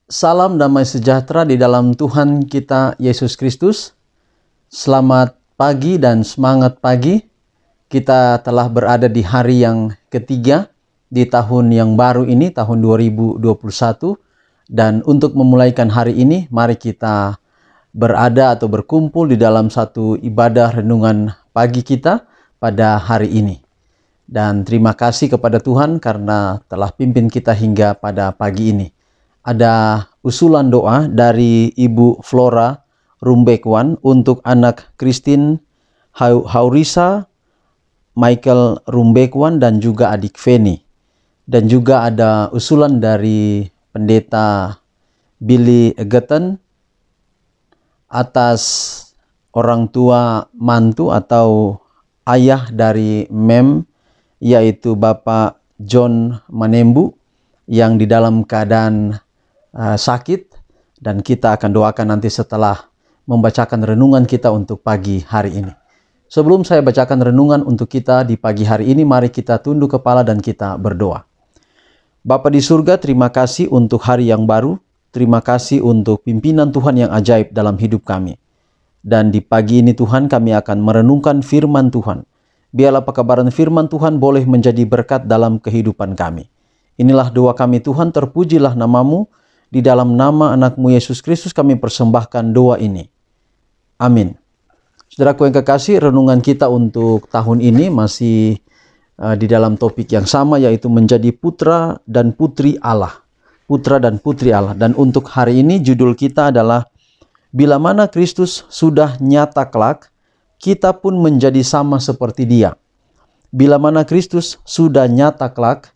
Salam damai sejahtera di dalam Tuhan kita Yesus Kristus. Selamat pagi dan semangat pagi. Kita telah berada di hari yang ketiga di tahun yang baru ini, tahun 2021. Dan untuk memulaikan hari ini, mari kita berada atau berkumpul di dalam satu ibadah renungan pagi kita pada hari ini. Dan terima kasih kepada Tuhan karena telah pimpin kita hingga pada pagi ini. Ada usulan doa dari Ibu Flora Rumbekwan untuk anak Christine Haurisa, Michael Rumbekwan, dan juga adik Feni. Dan juga ada usulan dari Pendeta Billy Egerton atas orang tua mantu atau ayah dari Mem, yaitu Bapak John Manembu, yang di dalam keadaan sakit, dan kita akan doakan nanti setelah membacakan renungan kita untuk pagi hari ini. Sebelum saya bacakan renungan untuk kita di pagi hari ini, mari kita tunduk kepala dan kita berdoa. Bapa di surga, terima kasih untuk hari yang baru. Terima kasih untuk pimpinan Tuhan yang ajaib dalam hidup kami. Dan di pagi ini Tuhan, kami akan merenungkan firman Tuhan. Biarlah pekabaran firman Tuhan boleh menjadi berkat dalam kehidupan kami. Inilah doa kami Tuhan, terpujilah nama-Mu. Di dalam nama anak-Mu Yesus Kristus kami persembahkan doa ini. Amin. Saudaraku yang kekasih, renungan kita untuk tahun ini masih di dalam topik yang sama, yaitu menjadi putra dan putri Allah. Putra dan putri Allah. Dan untuk hari ini judul kita adalah bila mana Kristus sudah nyata kelak, kita pun menjadi sama seperti Dia. Bila mana Kristus sudah nyata kelak,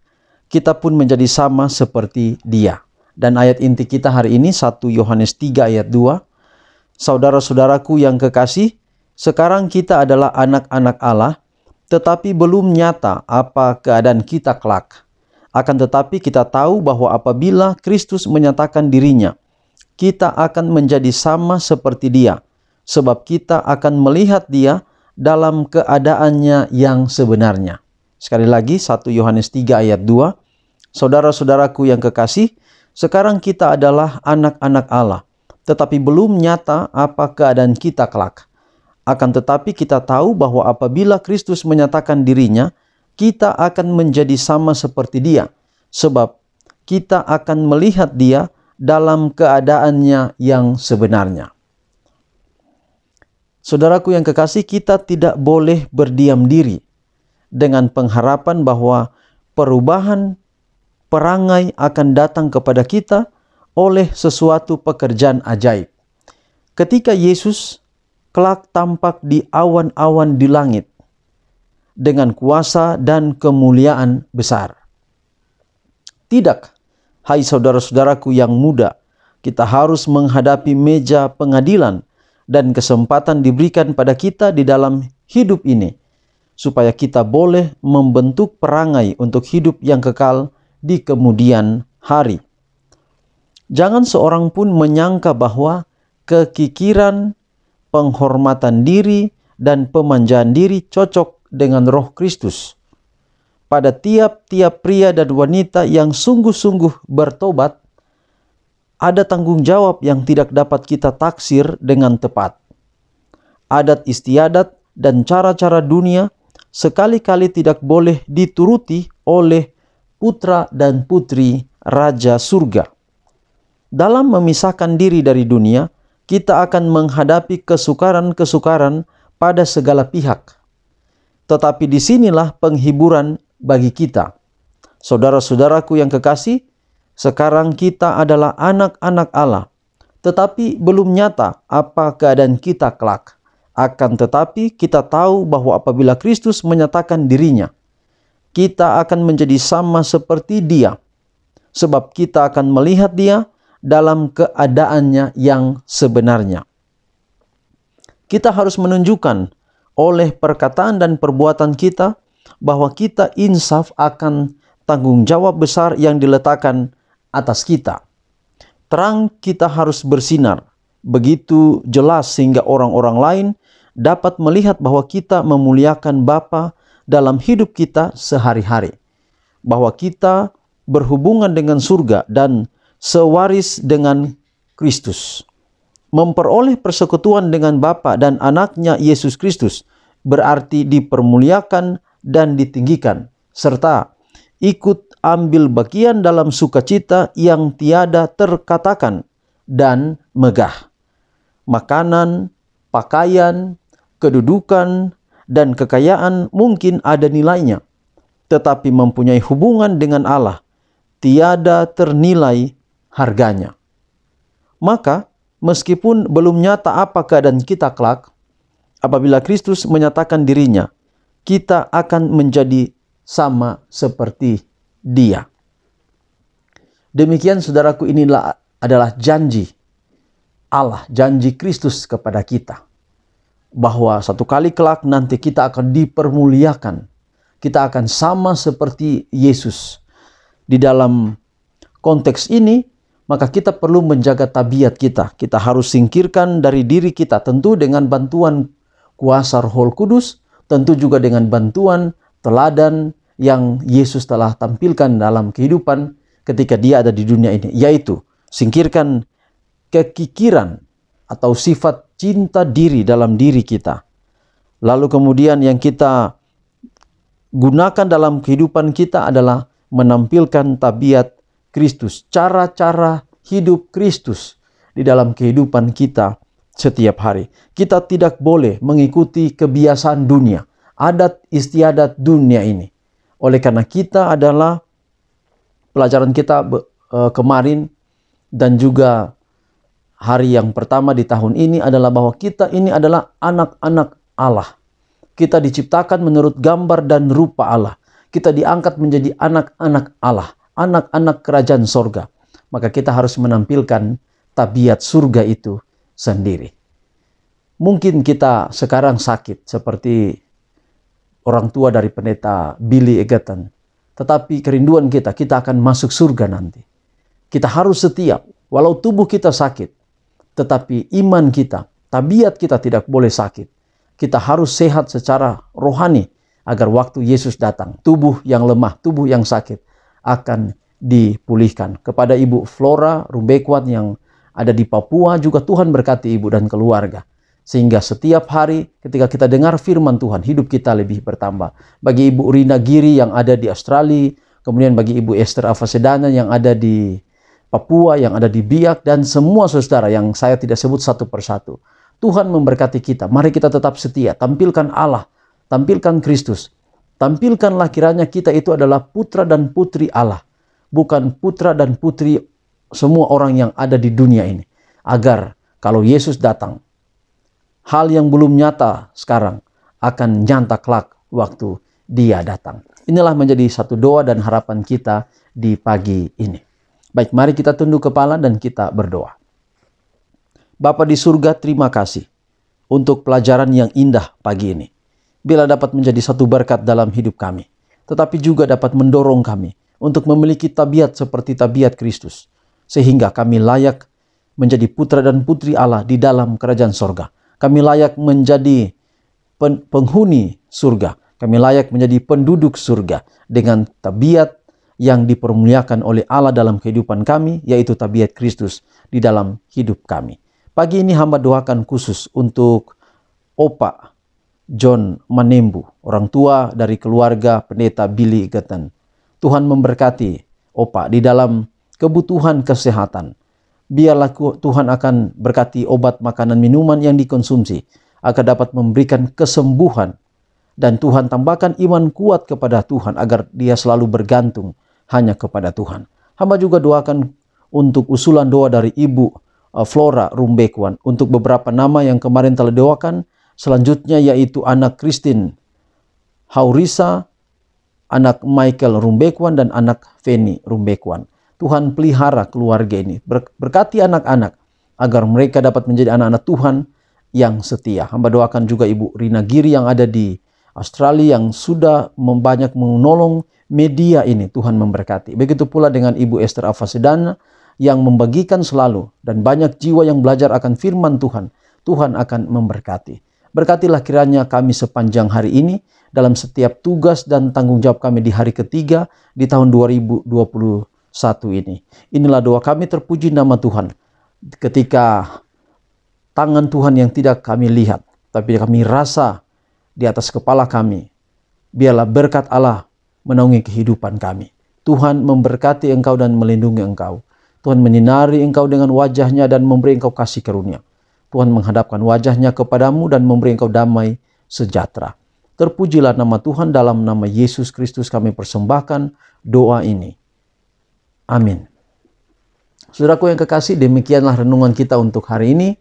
kita pun menjadi sama seperti Dia. Dan ayat inti kita hari ini 1 Yohanes 3 ayat 2. Saudara-saudaraku yang kekasih, sekarang kita adalah anak-anak Allah, tetapi belum nyata apa keadaan kita kelak. Akan tetapi kita tahu bahwa apabila Kristus menyatakan dirinya, kita akan menjadi sama seperti Dia, sebab kita akan melihat Dia dalam keadaannya yang sebenarnya. Sekali lagi 1 Yohanes 3 ayat 2. Saudara-saudaraku yang kekasih, sekarang kita adalah anak-anak Allah, tetapi belum nyata apa keadaan kita kelak. Akan tetapi kita tahu bahwa apabila Kristus menyatakan dirinya, kita akan menjadi sama seperti Dia, sebab kita akan melihat Dia dalam keadaannya yang sebenarnya. Saudaraku yang kekasih, kita tidak boleh berdiam diri dengan pengharapan bahwa perubahan perangai akan datang kepada kita oleh sesuatu pekerjaan ajaib. Ketika Yesus kelak tampak di awan-awan di langit dengan kuasa dan kemuliaan besar. Tidak, hai saudara-saudaraku yang muda, kita harus menghadapi meja pengadilan dan kesempatan diberikan pada kita di dalam hidup ini, supaya kita boleh membentuk perangai untuk hidup yang kekal di kemudian hari. Jangan seorang pun menyangka bahwa kekikiran, penghormatan diri, dan pemanjaan diri cocok dengan Roh Kristus. Pada tiap-tiap pria dan wanita yang sungguh-sungguh bertobat, ada tanggung jawab yang tidak dapat kita taksir dengan tepat. Adat istiadat dan cara-cara dunia sekali-kali tidak boleh dituruti oleh putra dan putri Raja Surga. Dalam memisahkan diri dari dunia, kita akan menghadapi kesukaran-kesukaran pada segala pihak. Tetapi disinilah penghiburan bagi kita. Saudara-saudaraku yang kekasih, sekarang kita adalah anak-anak Allah, tetapi belum nyata apa keadaan kita kelak. Akan tetapi kita tahu bahwa apabila Kristus menyatakan dirinya, kita akan menjadi sama seperti Dia, sebab kita akan melihat Dia dalam keadaannya yang sebenarnya. Kita harus menunjukkan oleh perkataan dan perbuatan kita bahwa kita insaf akan tanggung jawab besar yang diletakkan atas kita. Terang kita harus bersinar begitu jelas sehingga orang-orang lain dapat melihat bahwa kita memuliakan Bapa dalam hidup kita sehari-hari, bahwa kita berhubungan dengan surga dan sewaris dengan Kristus. Memperoleh persekutuan dengan Bapa dan anaknya Yesus Kristus berarti dipermuliakan dan ditinggikan, serta ikut ambil bagian dalam sukacita yang tiada terkatakan dan megah. Makanan, pakaian, kedudukan, dan kekayaan mungkin ada nilainya, tetapi mempunyai hubungan dengan Allah tiada ternilai harganya. Maka, meskipun belum nyata apa keadaan kita kelak, apabila Kristus menyatakan dirinya, kita akan menjadi sama seperti Dia. Demikian saudaraku, inilah adalah janji Allah, janji Kristus kepada kita, bahwa satu kali kelak nanti kita akan dipermuliakan. Kita akan sama seperti Yesus. Di dalam konteks ini, maka kita perlu menjaga tabiat kita. Kita harus singkirkan dari diri kita, tentu dengan bantuan kuasa Roh Kudus, tentu juga dengan bantuan teladan yang Yesus telah tampilkan dalam kehidupan ketika Dia ada di dunia ini, yaitu singkirkan kekikiran atau sifat cinta diri dalam diri kita. Lalu kemudian yang kita gunakan dalam kehidupan kita adalah menampilkan tabiat Kristus, cara-cara hidup Kristus di dalam kehidupan kita setiap hari. Kita tidak boleh mengikuti kebiasaan dunia, adat istiadat dunia ini. Oleh karena kita adalah pelajaran kita kemarin dan juga hari yang pertama di tahun ini adalah bahwa kita ini adalah anak-anak Allah. Kita diciptakan menurut gambar dan rupa Allah. Kita diangkat menjadi anak-anak Allah, anak-anak kerajaan sorga. Maka kita harus menampilkan tabiat surga itu sendiri. Mungkin kita sekarang sakit seperti orang tua dari pendeta Billy Egerton. Tetapi kerinduan kita akan masuk surga nanti. Kita harus setia, walau tubuh kita sakit. Tetapi iman kita, tabiat kita tidak boleh sakit. Kita harus sehat secara rohani, agar waktu Yesus datang, tubuh yang lemah, tubuh yang sakit akan dipulihkan. Kepada Ibu Flora Rumbekwan yang ada di Papua juga, Tuhan berkati ibu dan keluarga. Sehingga setiap hari ketika kita dengar firman Tuhan, hidup kita lebih bertambah. Bagi Ibu Rina Giri yang ada di Australia, kemudian bagi Ibu Esther Avasedana yang ada di Papua, yang ada di Biak, dan semua saudara yang saya tidak sebut satu persatu. Tuhan memberkati kita. Mari kita tetap setia, tampilkan Allah, tampilkan Kristus. Tampilkanlah kiranya kita itu adalah putra dan putri Allah, bukan putra dan putri semua orang yang ada di dunia ini. Agar kalau Yesus datang, hal yang belum nyata sekarang akan nyata kelak waktu Dia datang. Inilah menjadi satu doa dan harapan kita di pagi ini. Baik, mari kita tunduk kepala dan kita berdoa. Bapa di surga, terima kasih untuk pelajaran yang indah pagi ini. Bila dapat menjadi satu berkat dalam hidup kami, tetapi juga dapat mendorong kami untuk memiliki tabiat seperti tabiat Kristus, sehingga kami layak menjadi putra dan putri Allah di dalam kerajaan sorga. Kami layak menjadi penghuni surga. Kami layak menjadi penduduk surga dengan tabiat yang dipermuliakan oleh Allah dalam kehidupan kami, yaitu tabiat Kristus di dalam hidup kami. Pagi ini hamba doakan khusus untuk Opa John Manembu, orang tua dari keluarga pendeta Billy Egerton. Tuhan memberkati Opa di dalam kebutuhan kesehatan. Biarlah Tuhan akan berkati obat, makanan, minuman yang dikonsumsi agar dapat memberikan kesembuhan. Dan Tuhan tambahkan iman kuat kepada Tuhan agar dia selalu bergantung hanya kepada Tuhan. Hamba juga doakan untuk usulan doa dari Ibu Flora Rumbekwan untuk beberapa nama yang kemarin telah doakan. Selanjutnya yaitu anak Christine Haurisa, anak Michael Rumbekwan, dan anak Feni Rumbekwan. Tuhan pelihara keluarga ini. Berkati anak-anak agar mereka dapat menjadi anak-anak Tuhan yang setia. Hamba doakan juga Ibu Rina Giri yang ada di Australia yang sudah banyak menolong media ini. Tuhan memberkati. Begitu pula dengan Ibu Esther Avasedana yang membagikan selalu, dan banyak jiwa yang belajar akan firman Tuhan. Tuhan akan memberkati. Berkatilah kiranya kami sepanjang hari ini dalam setiap tugas dan tanggung jawab kami di hari ketiga di tahun 2021 satu ini. Inilah doa kami, terpuji nama Tuhan. Ketika tangan Tuhan yang tidak kami lihat, tapi kami rasa di atas kepala kami, biarlah berkat Allah menaungi kehidupan kami. Tuhan memberkati engkau dan melindungi engkau. Tuhan menyinari engkau dengan wajahnya dan memberi engkau kasih karunia. Tuhan menghadapkan wajahnya kepadamu dan memberi engkau damai sejahtera. Terpujilah nama Tuhan. Dalam nama Yesus Kristus kami persembahkan doa ini. Amin. Saudaraku yang kekasih, demikianlah renungan kita untuk hari ini.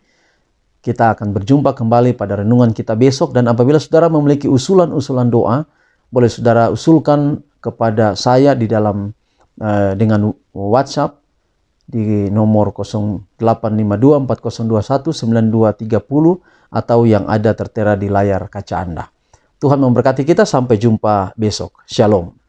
Kita akan berjumpa kembali pada renungan kita besok. Dan apabila saudara memiliki usulan-usulan doa, boleh saudara usulkan kepada saya di dalam dengan WhatsApp di nomor 085240219230 atau yang ada tertera di layar kaca Anda. Tuhan memberkati kita, sampai jumpa besok. Shalom.